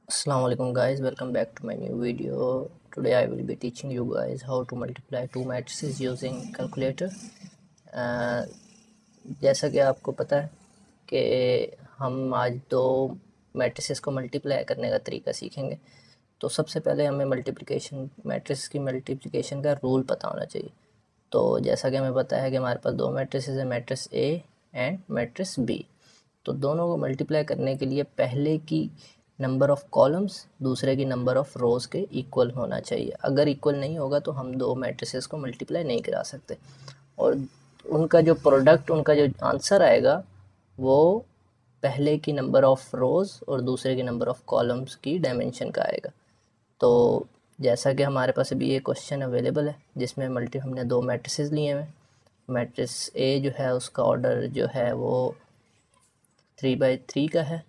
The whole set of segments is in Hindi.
Assalamualaikum guys, welcome back to my new video. Today I will be teaching you guys how to multiply two matrices using calculator. जैसा कि आपको पता है कि हम आज दो मैट्रिसेस को मल्टीप्लाई करने का तरीका सीखेंगे। तो सबसे पहले हमें मल्टीप्लिकेशन मैट्रिक्स की मल्टीप्लिकेशन का रूल पता होना चाहिए। तो जैसा कि हमें पता है कि हमारे पास दो मैट्रिसेस है, matrix A and matrix B. तो दोनों को मल्टीप्लाई करने के लिए पहले की नंबर ऑफ़ कॉलम्स दूसरे की नंबर ऑफ़ रोज़ के इक्वल होना चाहिए। अगर इक्वल नहीं होगा तो हम दो मैट्रिसेस को मल्टीप्लाई नहीं करा सकते, और उनका जो प्रोडक्ट, उनका जो आंसर आएगा वो पहले की नंबर ऑफ़ रोज़ और दूसरे की नंबर ऑफ़ कॉलम्स की डायमेंशन का आएगा। तो जैसा कि हमारे पास अभी ये क्वेश्चन अवेलेबल है जिसमें हमने दो मैट्रिसेस लिए हैं। मैट्रिक्स ए जो है उसका ऑर्डर जो है वो 3/3 का है।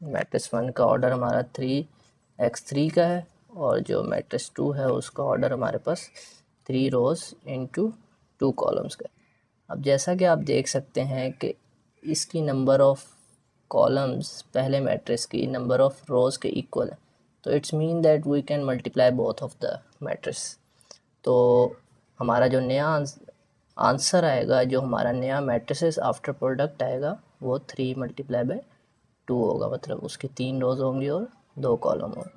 मैट्रिक्स 1 का ऑर्डर हमारा 3x3 का है, और जो मैट्रिक्स 2 है उसका ऑर्डर हमारे पास 3 रोज़ इंटू 2 कॉलम्स का। अब जैसा कि आप देख सकते हैं कि इसकी नंबर ऑफ़ कॉलम्स पहले मैट्रिक्स की नंबर ऑफ़ रोज़ के इक्वल है, तो it's mean that we can multiply both of the matrix. तो हमारा जो नया आंसर आएगा, जो हमारा नया मैट्रिसेस आफ्टर प्रोडक्ट आएगा वो 3 × 2 होगा, मतलब उसकी 3 रोज़ होंगी और 2 कॉलम होंगे।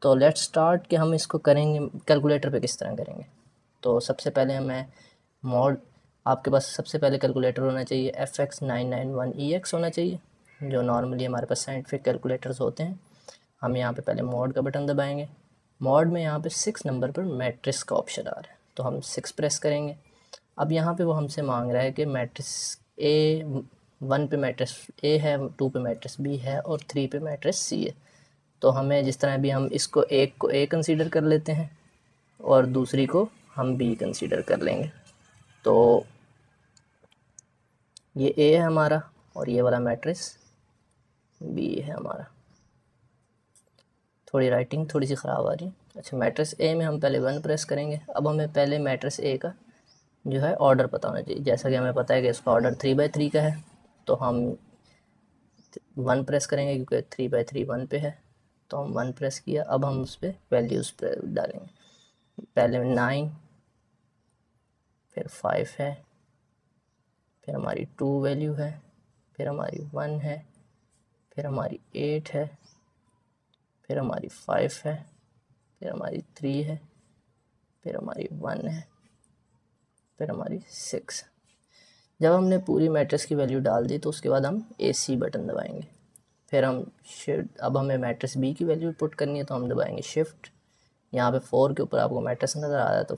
तो लेट्स स्टार्ट कि हम इसको करेंगे कैलकुलेटर पे किस तरह करेंगे। तो सबसे पहले हमें मॉड, आपके पास सबसे पहले कैलकुलेटर होना चाहिए FX991EX होना चाहिए, जो नॉर्मली हमारे पास साइंटिफिक कैलकुलेटर्स होते हैं। हम यहाँ पे पहले मॉड का बटन दबाएंगे। मॉड में यहाँ पे 6 नंबर पर मैट्रिक्स का ऑप्शन आ रहा है, तो हम 6 प्रेस करेंगे। अब यहाँ पे वो हमसे मांग रहा है कि मैट्रिक्स ए 1 पे मैट्रिक्स ए है, 2 पे मैट्रिक्स बी है और 3 पे मैट्रिक्स सी है। तो हमें जिस तरह भी हम इसको एक को ए कंसीडर कर लेते हैं और दूसरी को हम बी कंसीडर कर लेंगे। तो ये ए है हमारा और ये वाला मैट्रिक्स बी है हमारा। थोड़ी राइटिंग थोड़ी सी ख़राब आ रही है। अच्छा, मैट्रिक्स ए में हम पहले 1 प्रेस करेंगे। अब हमें पहले मैट्रिक्स ए का जो है ऑर्डर पता होना चाहिए। जैसा कि हमें पता है कि इसका ऑर्डर 3/3 का है, तो हम 1 प्रेस करेंगे क्योंकि 3/3 1 पे है, तो हम 1 प्रेस किया। अब हम उस पर वैल्यूज़ डालेंगे। पहले 9, फिर 5 है, फिर हमारी 2 वैल्यू है, फिर हमारी 1 है, फिर हमारी 8 है, फिर हमारी 5 है, फिर हमारी 3 है, फिर हमारी 1 है, फिर हमारी 6 है। जब हमने पूरी मैट्रिक्स की वैल्यू डाल दी तो उसके बाद हम AC बटन दबाएंगे। फिर हम शिफ्ट, अब हमें मैट्रिक्स बी की वैल्यू पुट करनी है तो हम दबाएंगे शिफ्ट। यहाँ पे 4 के ऊपर आपको मैट्रिक्स नज़र आ रहा है, तो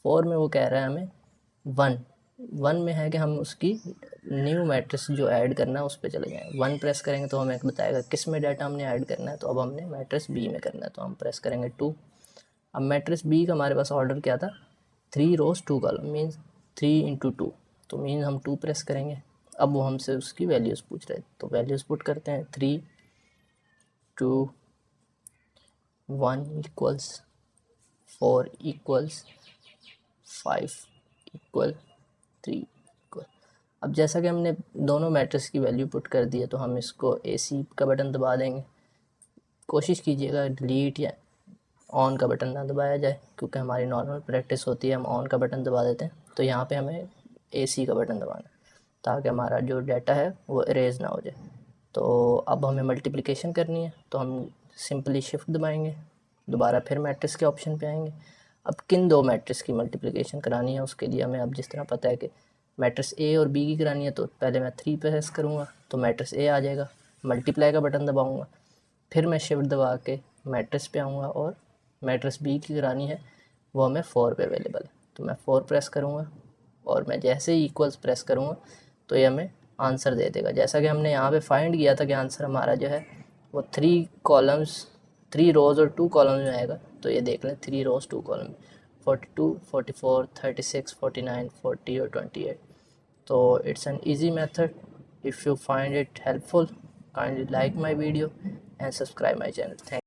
4 में वो कह रहा है हमें 1 में है कि हम उसकी न्यू मैट्रिक्स जो ऐड करना है उस पर चले जाएँ। 1 प्रेस करेंगे तो हमें बताएगा किस में डाटा हमने ऐड करना है, तो अब हमने मैट्रिक्स बी में करना है, तो हम प्रेस करेंगे 2। अब मैट्रिक्स बी का हमारे पास ऑर्डर क्या था, 3 रोज़ 2 कॉलम, मीन्स 3 × 2, तो मीन्स हम 2 प्रेस करेंगे। अब वो हमसे उसकी वैल्यूज़ पूछ रहे हैं, तो वैल्यूज़ पुट करते हैं। 3, 2, 1 इक्वल्स 4 इक्वल्स 5 इक्वल 3 इक्वल। अब जैसा कि हमने दोनों मैट्रिक्स की वैल्यू पुट कर दी है, तो हम इसको AC का बटन दबा देंगे। कोशिश कीजिएगा डिलीट या ऑन का बटन ना दबाया जाए, क्योंकि हमारी नॉर्मल प्रैक्टिस होती है हम ऑन का बटन दबा देते हैं। तो यहाँ पे हमें AC का बटन दबाना है ताकि हमारा जो डाटा है वो इरेज ना हो जाए। तो अब हमें मल्टीप्लिकेशन करनी है, तो हम सिंपली शिफ्ट दबाएंगे, दोबारा फिर मैट्रिक्स के ऑप्शन पे आएंगे। अब किन दो मैट्रिक्स की मल्टीप्लिकेशन करानी है उसके लिए हमें, अब जिस तरह पता है कि मैट्रिक्स ए और बी की करानी है, तो पहले मैं 3 प्रेस करूँगा तो मैट्रिक्स ए आ जाएगा। मल्टीप्लाई का बटन दबाऊँगा, फिर मैं शिफ्ट दबा के मैट्रिक्स पे आऊँगा, और मैट्रिक्स बी की करानी है वो हमें 4 पे अवेलेबल है, तो मैं 4 प्रेस करूँगा, और मैं जैसे ही इक्वल्स प्रेस करूँगा तो ये हमें आंसर दे देगा। जैसा कि हमने यहाँ पे फाइंड किया था कि आंसर हमारा जो है वो 3 कॉलम्स 3 रोज़ और 2 कॉलम्स में आएगा। तो ये देख लें, 3 रोज़ 2 कॉलम, 42, 44, 36, 49, 40 और 28। तो it's an easy method. If you find it helpful, kindly like my video and subscribe my channel. Thank you.